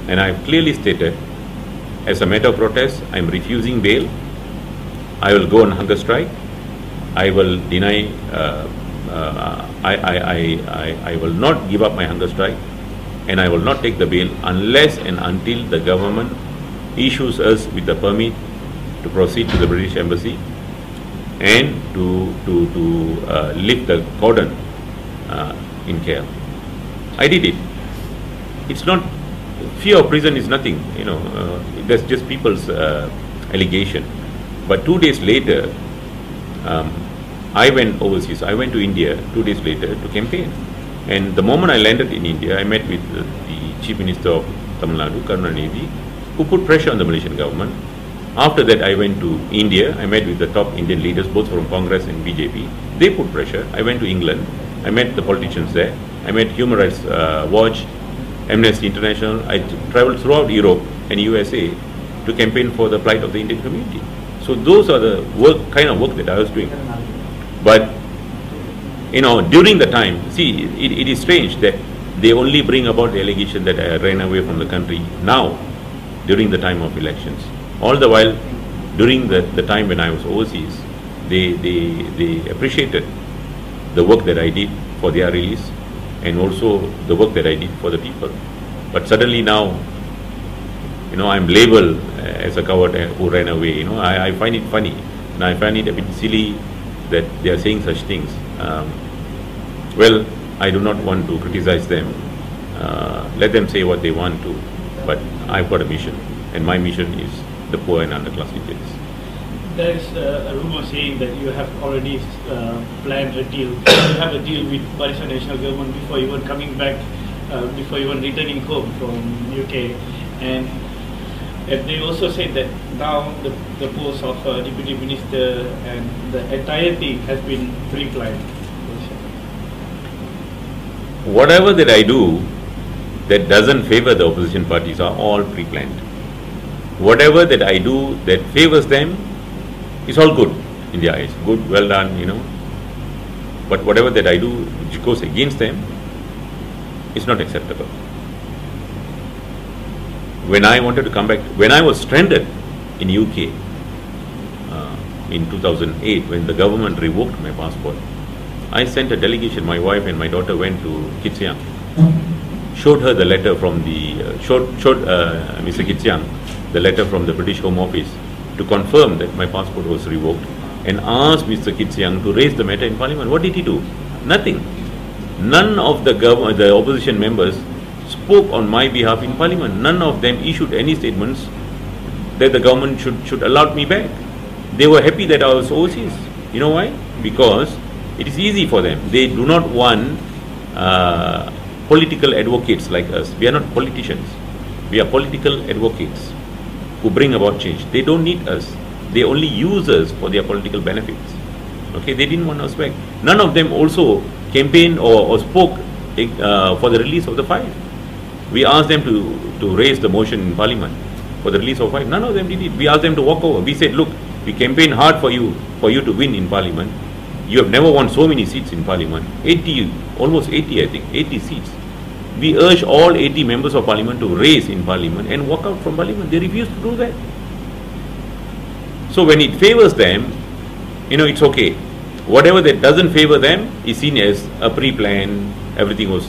And I have clearly stated, as a matter of protest, I am refusing bail. I will go on hunger strike. I will deny, I will not give up my hunger strike, and I will not take the bail unless and until the government issues us with the permit to proceed to the British Embassy and to lift the cordon in KL. I did it. It's not, fear of prison is nothing, you know, that's just people's allegation. But 2 days later, I went overseas. I went to India 2 days later to campaign. And the moment I landed in India, I met with the Chief Minister of Tamil Nadu, Karunanidhi, who put pressure on the Malaysian government. After that, I went to India. I met with the top Indian leaders, both from Congress and BJP. They put pressure. I went to England. I met the politicians there. I met Human Rights Watch, Amnesty International. I traveled throughout Europe and USA to campaign for the plight of the Indian community. So those are the kind of work that I was doing. But, you know, during the time, see, it is strange that they only bring about the allegation that I ran away from the country now, during the time of elections. All the while, during the time when I was overseas, they appreciated the work that I did for their release and also the work that I did for the people. But suddenly now, you know, I'm labeled as a coward who ran away. You know, I find it funny, and I find it a bit silly that they are saying such things. Well, I do not want to criticize them. Let them say what they want to, but I've got a mission, and my mission is the poor and underclass Indians. There is a rumor saying that you have already planned a deal. You have a deal with Barisan National Government before even coming back, before even returning home from UK. And they also said that now the post of Deputy Minister and the entire thing has been pre-planned. Whatever that I do that doesn't favor the opposition parties are all pre-planned. Whatever that I do that favors them is all good in their eyes. Good, well done, you know. But whatever that I do which goes against them is not acceptable. When I wanted to come back, when I was stranded in UK in 2008, when the government revoked my passport, I sent a delegation. My wife and my daughter went to Kitsiang, showed her the letter from the showed Mr. Kitsiang the letter from the British Home Office to confirm that my passport was revoked, and asked Mr. Kitsiang to raise the matter in Parliament. What did he do? Nothing. None of the opposition members spoke on my behalf in Parliament. None of them issued any statements that the government should allow me back. They were happy that I was overseas. You know why? Because it is easy for them. They do not want political advocates like us. We are not politicians. We are political advocates who bring about change. They don't need us. They only use us for their political benefits. Okay, they didn't want us back. None of them also campaigned or spoke for the release of the 5. We asked them to raise the motion in Parliament for the release of 5. None of them did it. We asked them to walk over. We said, look, we campaigned hard for you to win in Parliament. You have never won so many seats in Parliament. 80, almost 80 I think, 80 seats. We urge all 80 members of Parliament to raise in Parliament and walk out from Parliament. They refused to do that. So when it favors them, you know, it's okay. Whatever that doesn't favor them is seen as a pre-plan, everything was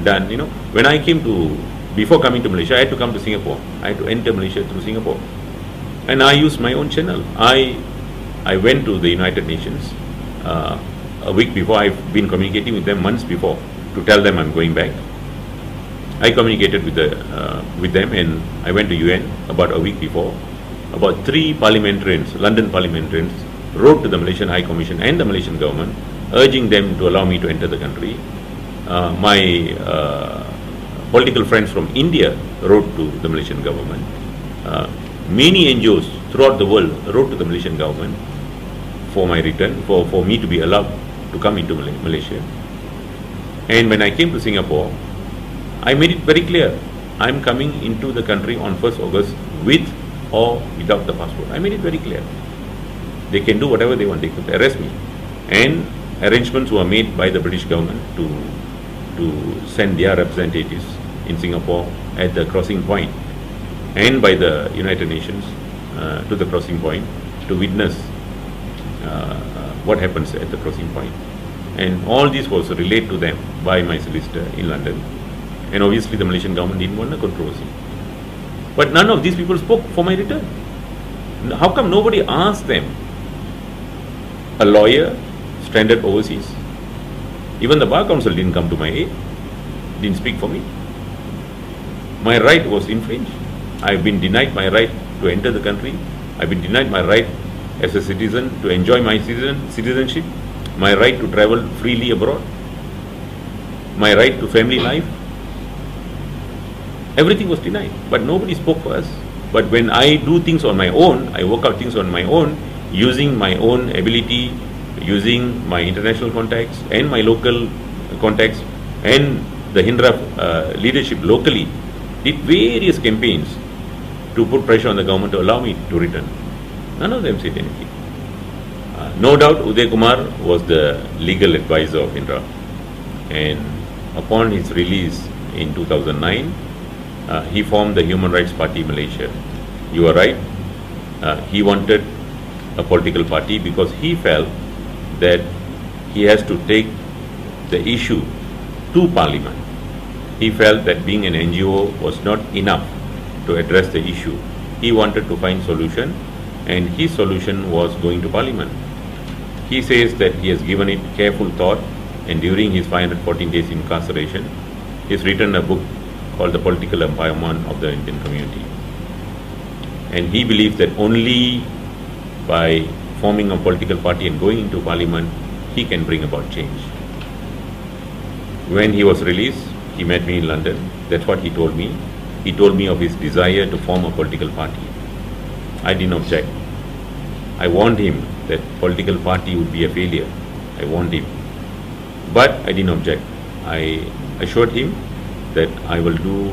done, you know. When I came to, before coming to Malaysia, I had to come to Singapore. I had to enter Malaysia through Singapore. And I used my own channel. I went to the United Nations a week before. I've been communicating with them months before to tell them I'm going back. I communicated with them, and I went to UN about a week before. About 3 parliamentarians, London parliamentarians, wrote to the Malaysian High Commission and the Malaysian government, urging them to allow me to enter the country. My political friends from India wrote to the Malaysian government. Many NGOs throughout the world wrote to the Malaysian government for my return, for me to be allowed to come into Malaysia. And when I came to Singapore, I made it very clear, I'm coming into the country on 1st August with or without the passport. I made it very clear. They can do whatever they want. They could arrest me. And arrangements were made by the British government to send their representatives in Singapore at the crossing point and by the United Nations to the crossing point to witness what happens at the crossing point. And all this was relayed to them by my solicitor in London. And obviously the Malaysian government didn't want a controversy. But none of these people spoke for my return. How come nobody asked them? A lawyer stranded overseas. Even the Bar Council didn't come to my aid, didn't speak for me. My right was infringed. I've been denied my right to enter the country. I've been denied my right as a citizen to enjoy my citizenship, my right to travel freely abroad, my right to family life. Everything was denied, but nobody spoke for us. But when I do things on my own, I work out things on my own, using my own ability, using my international contacts and my local contacts and the HINRAF leadership locally, did various campaigns to put pressure on the government to allow me to return. None of them said anything. No doubt Uday Kumar was the legal advisor of HINRAF, and upon his release in 2009, he formed the Human Rights Party Malaysia. You are right. He wanted a political party because he felt that he has to take the issue to Parliament. He felt that being an NGO was not enough to address the issue. He wanted to find solution, and his solution was going to Parliament. He says that he has given it careful thought, and during his 514 days incarceration, he's written a book called The Political Empowerment of the Indian Community. And he believes that only by forming a political party and going into Parliament, he can bring about change. When he was released, he met me in London. That's what he told me. He told me of his desire to form a political party. I didn't object. I warned him that political party would be a failure. I warned him. But I didn't object. I assured him that I will do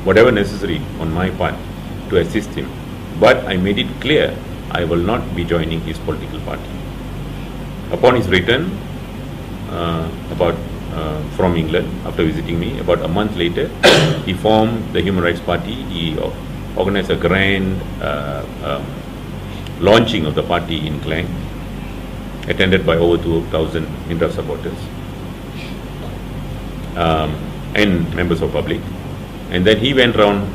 whatever necessary on my part to assist him. But I made it clear I will not be joining his political party. Upon his return from England, after visiting me, about a month later, he formed the Human Rights Party. He organized a grand launching of the party in Klang, attended by over 2,000 HINRAF supporters and members of public. And then he went around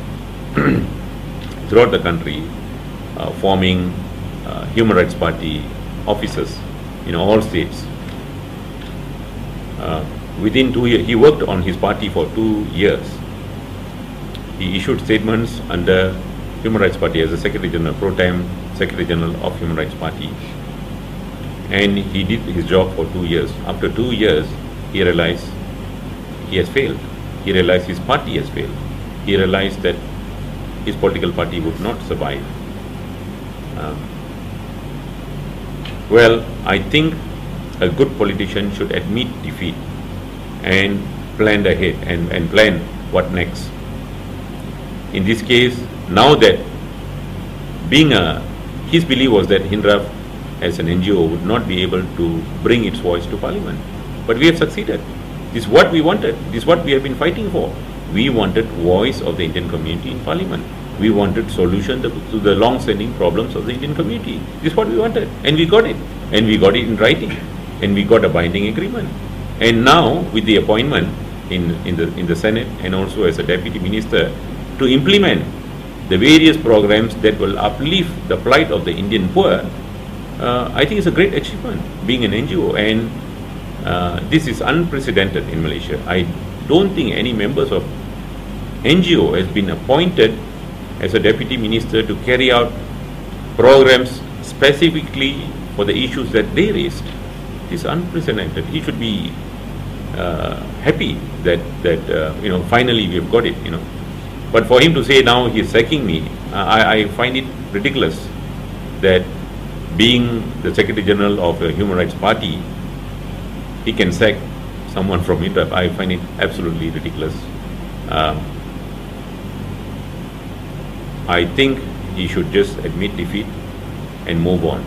throughout the country forming Human Rights Party offices in all states. Within 2 years, he worked on his party for 2 years. He issued statements under Human Rights Party as a Secretary General, pro-time Secretary General of Human Rights Party. And he did his job for 2 years. After 2 years, he realized he has failed. He realized his party has failed. He realized that his political party would not survive. Well, I think a good politician should admit defeat and plan ahead and plan what next. In this case, now that his belief was that HINRAF as an NGO would not be able to bring its voice to Parliament. But we have succeeded. This is what we wanted. This is what we have been fighting for. We wanted voice of the Indian community in Parliament. We wanted solution to the long-standing problems of the Indian community. This is what we wanted, and we got it. And we got it in writing, and we got a binding agreement. And now, with the appointment in the Senate and also as a deputy minister to implement the various programs that will uplift the plight of the Indian poor, I think it's a great achievement being an NGO, and this is unprecedented in Malaysia. I don't think any members of NGO has been appointed as a deputy minister to carry out programs specifically for the issues that they raised. This is unprecedented. He should be happy that finally we have got it. But for him to say now he is sacking me, I find it ridiculous that being the Secretary General of a Human Rights Party, he can sack someone from HINRAF. I find it absolutely ridiculous. I think he should just admit defeat and move on.